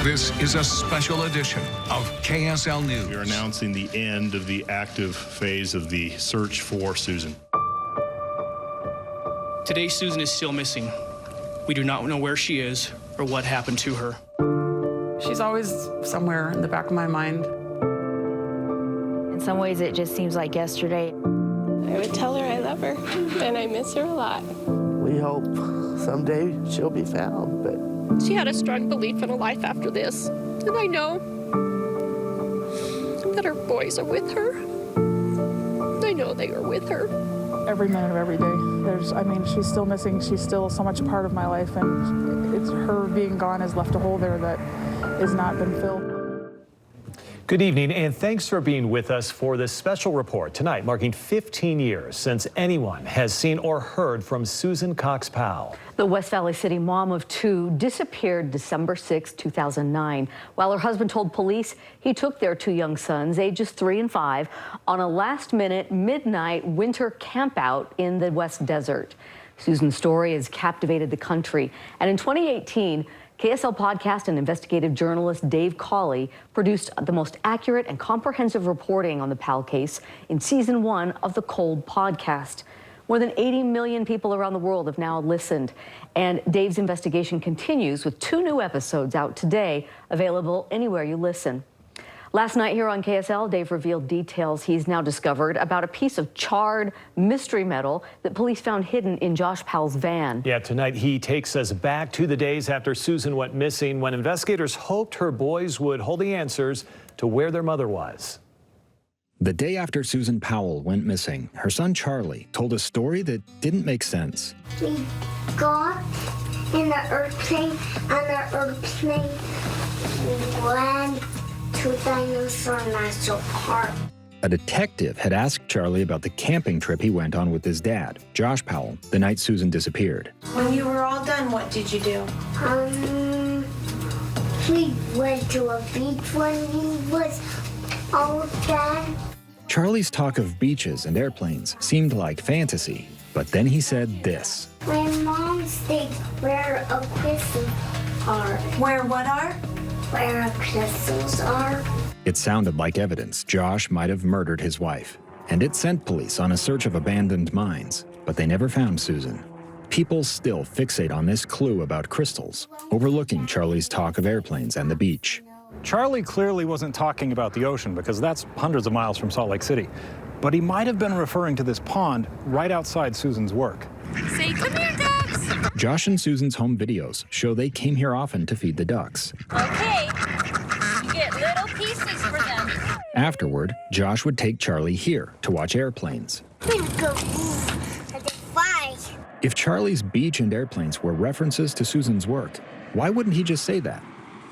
This is a special edition of KSL News. We are announcing the end of the active phase of the search for Susan. Today, Susan is still missing. We do not know where she is or what happened to her. She's always somewhere in the back of my mind. In some ways, it just seems like yesterday. I would tell her I love her, and I miss her a lot. We hope someday she'll be found, but... She had a strong belief in a life after this, and I know that her boys are with her. I know they are with her. Every minute of every day. She's still missing. She's still so much a part of my life, and it's her being gone has left a hole there that has not been filled. Good evening, and thanks for being with us for this special report tonight, marking 15 years since anyone has seen or heard from Susan Cox Powell. The West Valley City mom of two disappeared December 6, 2009, while her husband told police he took their two young sons, ages 3 and 5, on a last-minute midnight winter campout in the West Desert. Susan's story has captivated the country, and in 2018, KSL Podcast and investigative journalist Dave Cawley produced the most accurate and comprehensive reporting on the Powell case in season 1 of the Cold podcast. More than 80 million people around the world have now listened, and Dave's investigation continues with 2 new episodes out today, available anywhere you listen. Last night here on KSL, Dave revealed details he's now discovered about a piece of charred mystery metal that police found hidden in Josh Powell's van. Yeah, tonight he takes us back to the days after Susan went missing, when investigators hoped her boys would hold the answers to where their mother was. The day after Susan Powell went missing, her son Charlie told a story that didn't make sense. We got in the airplane, and the airplane went to Dinosaur National Park. A detective had asked Charlie about the camping trip he went on with his dad, Josh Powell, the night Susan disappeared. When you were all done, what did you do? We went to a beach when he was all done. Charlie's talk of beaches and airplanes seemed like fantasy, but then he said this. My mom stayed where a crystals are. Where what are? Where crystals are. It sounded like evidence Josh might have murdered his wife, and it sent police on a search of abandoned mines, but they never found Susan. People still fixate on this clue about crystals, overlooking Charlie's talk of airplanes and the beach. Charlie clearly wasn't talking about the ocean, because that's hundreds of miles from Salt Lake City. But he might have been referring to this pond right outside Susan's work. Say, come here, ducks. Josh and Susan's home videos show they came here often to feed the ducks. Okay, you get little pieces for them. Afterward, Josh would take Charlie here to watch airplanes. If Charlie's beach and airplanes were references to Susan's work, why wouldn't he just say that?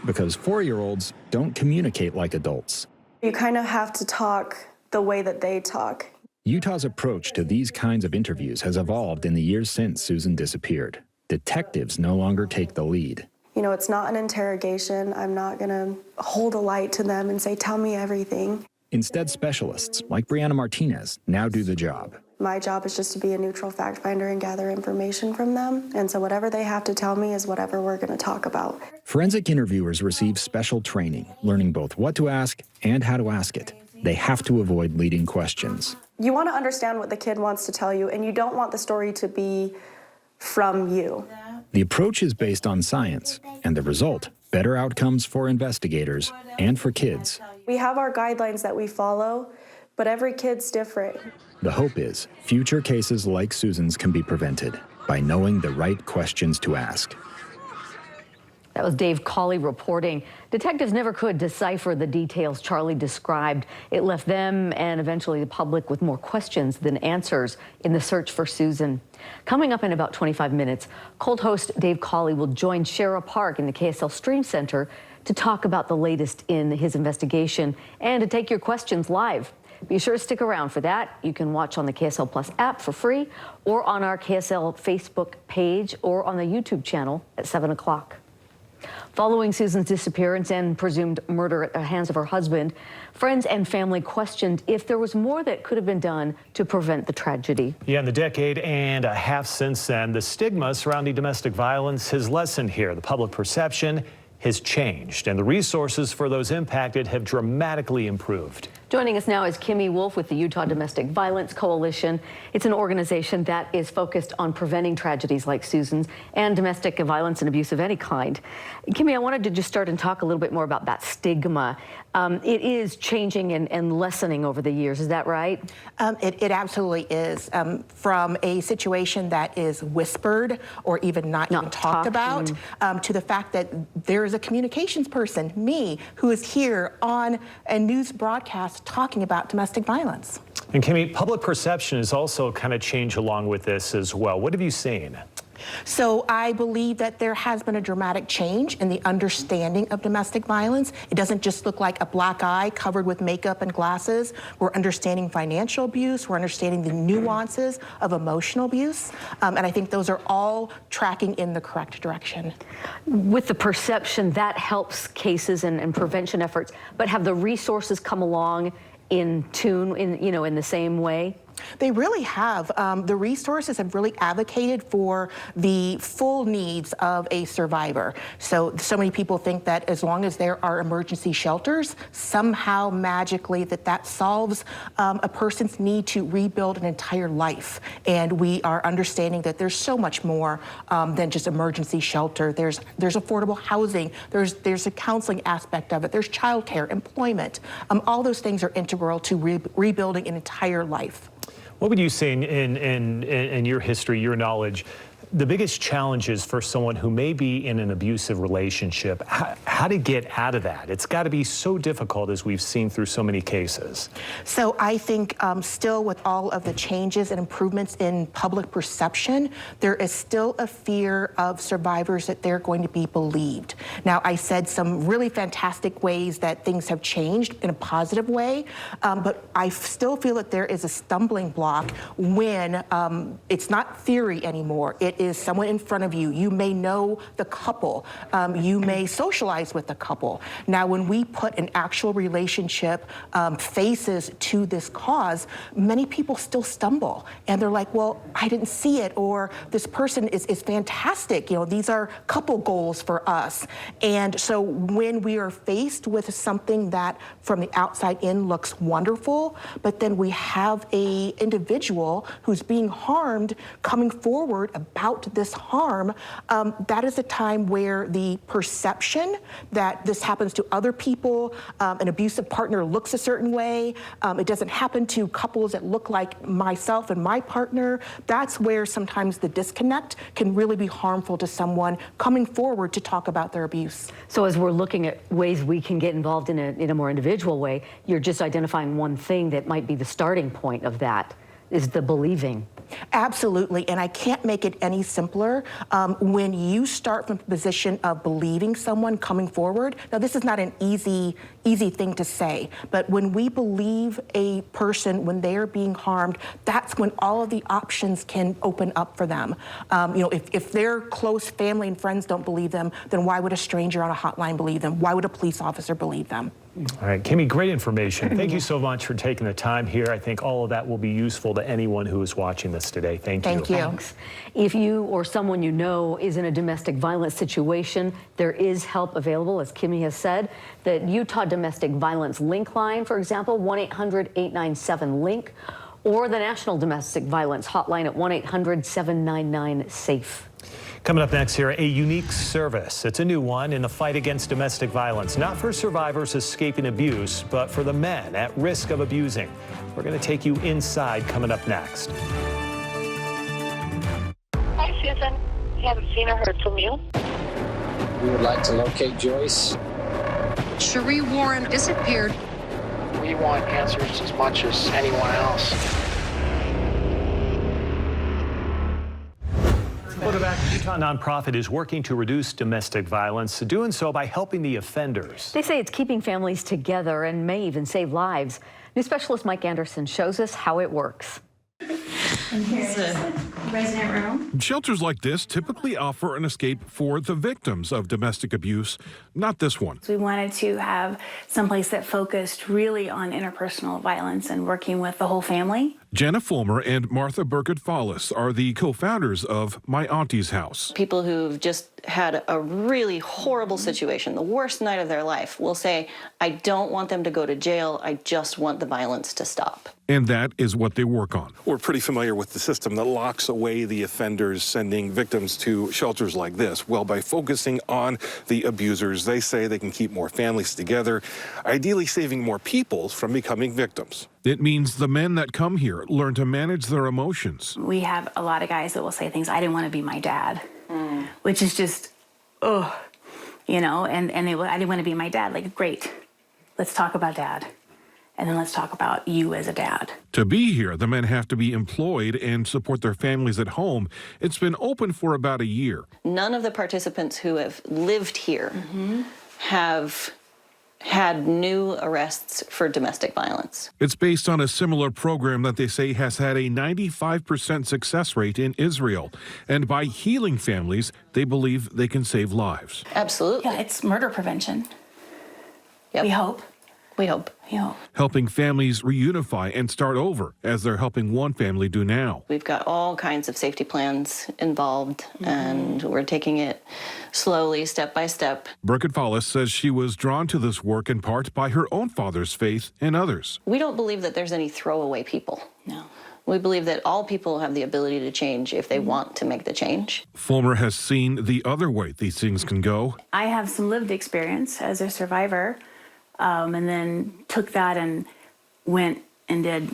Because 4-year-olds don't communicate like adults. You kind of have to talk the way that they talk. Utah's approach to these kinds of interviews has evolved in the years since Susan disappeared. Detectives no longer take the lead. You know, it's not an interrogation. I'm not going to hold a light to them and say, tell me everything. Instead, specialists like Brianna Martinez now do the job. My job is just to be a neutral fact finder and gather information from them. And so whatever they have to tell me is whatever we're going to talk about. Forensic interviewers receive special training, learning both what to ask and how to ask it. They have to avoid leading questions. You want to understand what the kid wants to tell you, and you don't want the story to be from you. The approach is based on science, and the result, better outcomes for investigators and for kids. We have our guidelines that we follow, but every kid's different. The hope is future cases like Susan's can be prevented by knowing the right questions to ask. That was Dave Cawley reporting. Detectives never could decipher the details Charlie described. It left them and eventually the public with more questions than answers in the search for Susan. Coming up in about 25 minutes, Cold host Dave Cawley will join Shara Park in the KSL Stream Center to talk about the latest in his investigation and to take your questions live. Be sure to stick around for that. You can watch on the KSL Plus app for free, or on our KSL Facebook page, or on the YouTube channel at 7 o'clock. Following Susan's disappearance and presumed murder at the hands of her husband, friends and family questioned if there was more that could have been done to prevent the tragedy. Yeah, in the decade and a half since then, the stigma surrounding domestic violence has lessened here. The public perception has changed, and the resources for those impacted have dramatically improved. Joining us now is Kimmy Wolf with the Utah Domestic Violence Coalition. It's an organization that is focused on preventing tragedies like Susan's and domestic violence and abuse of any kind. Kimmy, I wanted to just start and talk a little bit more about that stigma. It is changing and lessening over the years, is that right? It absolutely is. From a situation that is whispered or even not even talked about, to the fact that there is a communications person, me, who is here on a news broadcast talking about domestic violence. And Kimmy, public perception has also kind of changed along with this as well. What have you seen? So I believe that there has been a dramatic change in the understanding of domestic violence. It doesn't just look like a black eye covered with makeup and glasses. We're understanding financial abuse. We're understanding the nuances of emotional abuse. And I think those are all tracking in the correct direction. With the perception, that helps cases and prevention efforts, but have the resources come along in tune, in the same way? They really have. The resources have really advocated for the full needs of a survivor. So many people think that as long as there are emergency shelters, somehow magically that solves a person's need to rebuild an entire life. And we are understanding that there's so much more than just emergency shelter. There's affordable housing. There's a counseling aspect of it. There's childcare, employment. All those things are integral to rebuilding an entire life. What would you say in your history, your knowledge, the biggest challenges for someone who may be in an abusive relationship, how to get out of that? It's got to be so difficult, as we've seen through so many cases. So I think still with all of the changes and improvements in public perception, there is still a fear of survivors that they're going to be believed. Now, I said some really fantastic ways that things have changed in a positive way, but I still feel that there is a stumbling block when it's not theory anymore. It is someone in front of you. You may know the couple. You may socialize with the couple. Now, when we put an actual relationship faces to this cause, many people still stumble. And they're like, well, I didn't see it, or this person is fantastic. These are couple goals for us. And so when we are faced with something that from the outside in looks wonderful, but then we have a individual who's being harmed coming forward about this harm, that is a time where the perception that this happens to other people, an abusive partner looks a certain way, it doesn't happen to couples that look like myself and my partner, that's where sometimes the disconnect can really be harmful to someone coming forward to talk about their abuse. So as we're looking at ways we can get involved in a more individual way, you're just identifying one thing that might be the starting point of that, is the believing. Absolutely, and I can't make it any simpler. When you start from a position of believing someone coming forward, now this is not an easy thing to say, but when we believe a person when they are being harmed, that's when all of the options can open up for them. If their close family and friends don't believe them, then why would a stranger on a hotline believe them? Why would a police officer believe them? All right, Kimmy, great information. Thank you so much for taking the time here. I think all of that will be useful to anyone who is watching this today. Thank you. Thank you. Thanks. If you or someone you know is in a domestic violence situation, there is help available, as Kimmy has said. The Utah Domestic Violence Link Line, for example, 1-800-897-LINK, or the National Domestic Violence Hotline at 1-800-799-SAFE. Coming up next here, a unique service. It's a new one in the fight against domestic violence, not for survivors escaping abuse, but for the men at risk of abusing. We're going to take you inside coming up next. Hi, Susan. I haven't seen or heard from you. We would like to locate Joyce. Cherie Warren disappeared. We want answers as much as anyone else. Welcome back. The Utah nonprofit is working to reduce domestic violence, doing so by helping the offenders. They say it's keeping families together and may even save lives. New specialist Mike Anderson shows us how it works. And here's the resident room. Shelters like this typically offer an escape for the victims of domestic abuse, not this one. We wanted to have someplace that focused really on interpersonal violence and working with the whole family. Jenna Fulmer and Martha Burkett-Fallis are the co-founders of My Auntie's House. People who've just had a really horrible situation, the worst night of their life, will say, I don't want them to go to jail, I just want the violence to stop. And that is what they work on. We're pretty familiar with the system that locks away the offenders, sending victims to shelters like this. Well, by focusing on the abusers, they say they can keep more families together, ideally saving more people from becoming victims. It means the men that come here learn to manage their emotions. We have a lot of guys that will say things, I didn't want to be my dad, which is just, and they will, I didn't want to be my dad. Like, great, let's talk about dad. And then let's talk about you as a dad. To be here, the men have to be employed and support their families at home. It's been open for about a year. None of the participants who have lived here have had new arrests for domestic violence. It's based on a similar program that they say has had a 95% success rate in Israel. And by healing families, they believe they can save lives. Absolutely. Yeah, it's murder prevention. Yep. We hope. We hope. Helping families reunify and start over, as they're helping one family do now. We've got all kinds of safety plans involved, and we're taking it slowly, step by step. Burkett-Fallis says she was drawn to this work in part by her own father's faith and others. We don't believe that there's any throwaway people. No. We believe that all people have the ability to change if they want to make the change. Fulmer has seen the other way these things can go. I have some lived experience as a survivor. And then took that and went and did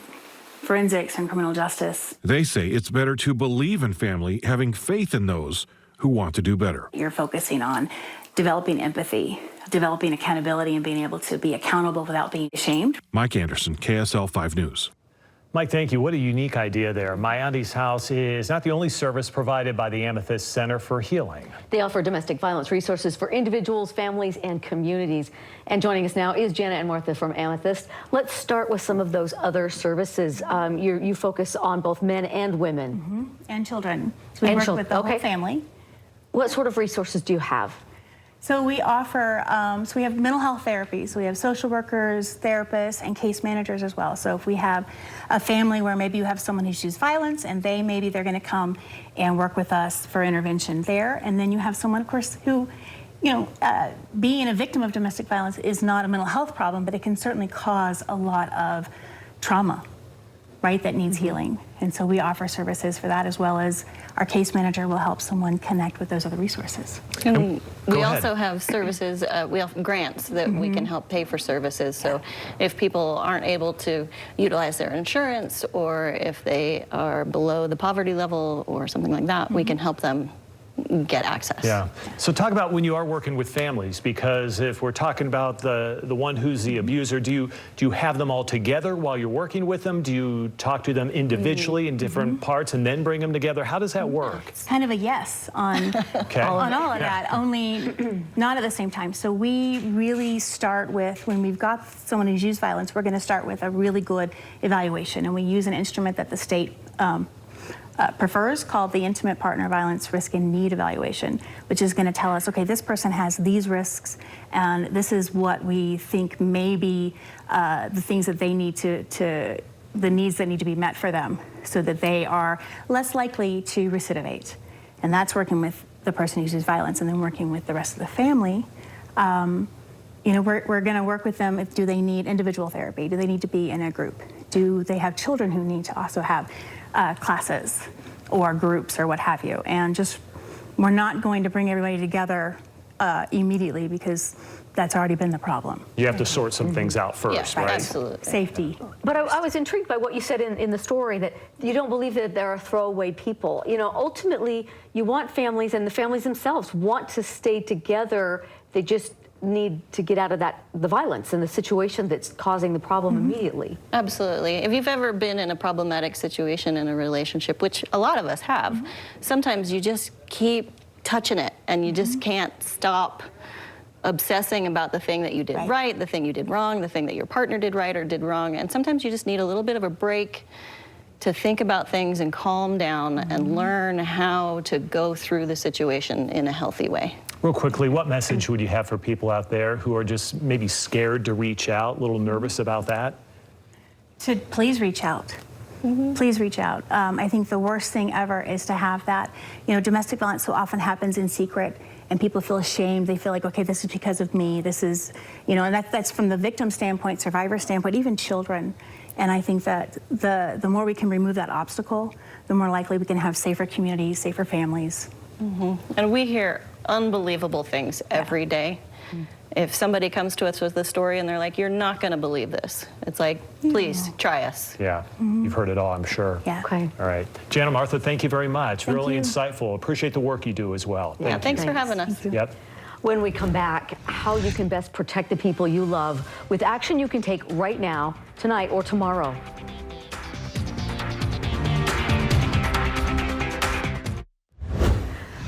forensics and criminal justice. They say it's better to believe in family, having faith in those who want to do better. You're focusing on developing empathy, developing accountability, and being able to be accountable without being ashamed. Mike Anderson, KSL 5 News. Mike, thank you. What a unique idea there. My Auntie's House is not the only service provided by the Amethyst Center for Healing. They offer domestic violence resources for individuals, families, and communities. And joining us now is Jenna and Martha from Amethyst. Let's start with some of those other services. You focus on both men and women. And children. So we work with the whole family. What sort of resources do you have? So we offer, so we have mental health therapy. So we have social workers, therapists, and case managers as well. So if we have a family where maybe you have someone who's used violence and they're going to come and work with us for intervention there. And then you have someone, of course, who, being a victim of domestic violence is not a mental health problem, but it can certainly cause a lot of trauma, right, that needs healing. And so we offer services for that, as well as our case manager will help someone connect with those other resources. And we also have services, we have grants that we can help pay for services. So if people aren't able to utilize their insurance, or if they are below the poverty level or something like that, we can help them get access. Yeah. So talk about when you are working with families, because if we're talking about the one who's the abuser, do you have them all together while you're working with them? Do you talk to them individually in different parts and then bring them together? How does that work? It's kind of a yes on, on all of that, only not at the same time. So we really start with, when we've got someone who's used violence, we're going to start with a really good evaluation, and we use an instrument that the state prefers, called the Intimate Partner Violence Risk and Need Evaluation, which is going to tell us, okay, this person has these risks, and this is what we think may be the things that they need the needs that need to be met for them, so that they are less likely to recidivate. And that's working with the person who's used violence, and then working with the rest of the family. We're going to work with them. Do they need individual therapy? Do they need to be in a group? Do they have children who need to also have classes or groups or what have you? And just, we're not going to bring everybody together immediately, because that's already been the problem. You have to sort some things out first, right? Absolutely. Safety. But I was intrigued by what you said in the story, that you don't believe that there are throwaway people. Ultimately, you want families, and the families themselves want to stay together. They just need to get out of the violence and the situation that's causing the problem immediately. Absolutely. If you've ever been in a problematic situation in a relationship, which a lot of us have, sometimes you just keep touching it, and you just can't stop obsessing about the thing that you did right, the thing you did wrong, the thing that your partner did right or did wrong. And sometimes you just need a little bit of a break to think about things and calm down and learn how to go through the situation in a healthy way. Real quickly, what message would you have for people out there who are just maybe scared to reach out, a little nervous about that? To please reach out. Please reach out. I think the worst thing ever is to have that, domestic violence so often happens in secret, and people feel ashamed. They feel like, okay, this is because of me. This is, and that's from the victim standpoint, survivor standpoint, even children. And I think that the more we can remove that obstacle, the more likely we can have safer communities, safer families. And we hear unbelievable things every day. If somebody comes to us with a story and they're like, you're not going to believe this, it's like, please try us. Yeah, you've heard it all, I'm sure. Yeah. Okay. All right. Jana, Martha, thank you very much. Thank really you. insightful. Appreciate the work you do as well. Yeah, thanks for having us. Yep. When we come back, how you can best protect the people you love with action you can take right now, tonight, or tomorrow.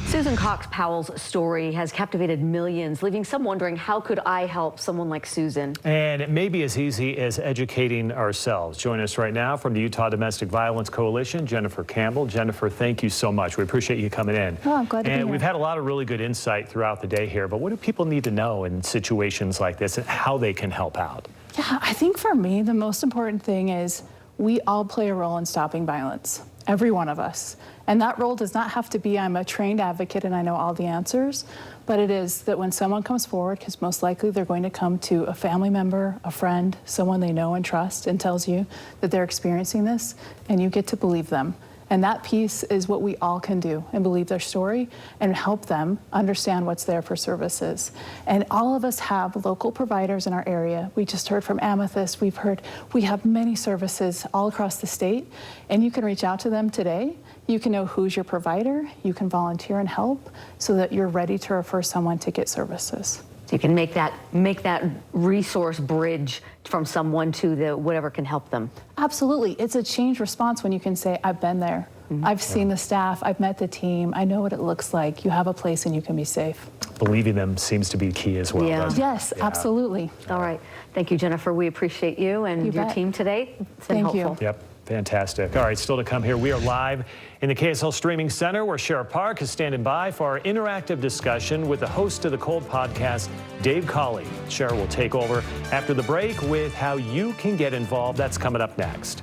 Susan Cox Powell's story has captivated millions, leaving some wondering, how could I help someone like Susan? And it may be as easy as educating ourselves. Join us right now from the Utah Domestic Violence Coalition, Jennifer Campbell. Jennifer, thank you so much. We appreciate you coming in. Oh, I'm glad to be here. And we've had a lot of really good insight throughout the day here, but what do people need to know in situations like this and how they can help out? Yeah, I think for me, the most important thing is we all play a role in stopping violence, every one of us. And that role does not have to be, I'm a trained advocate and I know all the answers, but it is that when someone comes forward, because most likely they're going to come to a family member, a friend, someone they know and trust, and tells you that they're experiencing this, and you get to believe them. And that piece is what we all can do, and believe their story and help them understand what's there for services. And all of us have local providers in our area. We just heard from Amethyst. We have many services all across the state, and you can reach out to them today. You can know who's your provider. You can volunteer and help so that you're ready to refer someone to get services. So you can make that resource bridge from someone to the whatever can help them. Absolutely. It's a change response when you can say, I've been there. I've seen the staff. I've met the team. I know what it looks like. You have a place and you can be safe. Believing them seems to be key as well. Yeah. Yes, absolutely. All right. Thank you, Jennifer. We appreciate you and your team today. It's been helpful. Yep. Fantastic. All right, still to come here. We are live in the KSL Streaming Center where Sheriff Park is standing by for our interactive discussion with the host of the Cold Podcast, Dave Cawley. Sheriff will take over after the break with how you can get involved. That's coming up next.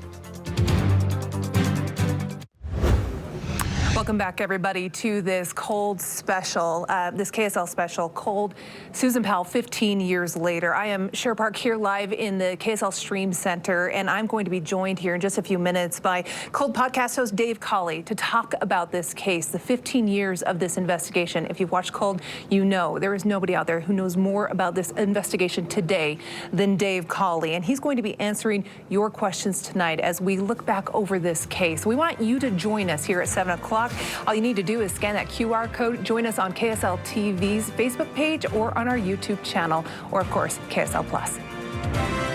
Welcome back, everybody, to this Cold special, this KSL special, Cold Susan Powell, 15 years later. I am Sheriff Park here live in the KSL Stream Center, and I'm going to be joined here in just a few minutes by Cold Podcast host Dave Cawley to talk about this case, the 15 years of this investigation. If you've watched Cold, you know there is nobody out there who knows more about this investigation today than Dave Cawley, and he's going to be answering your questions tonight as we look back over this case. We want you to join us here at 7 o'clock. All you need to do is scan that QR code, join us on KSL TV's Facebook page or on our YouTube channel, or of course, KSL Plus.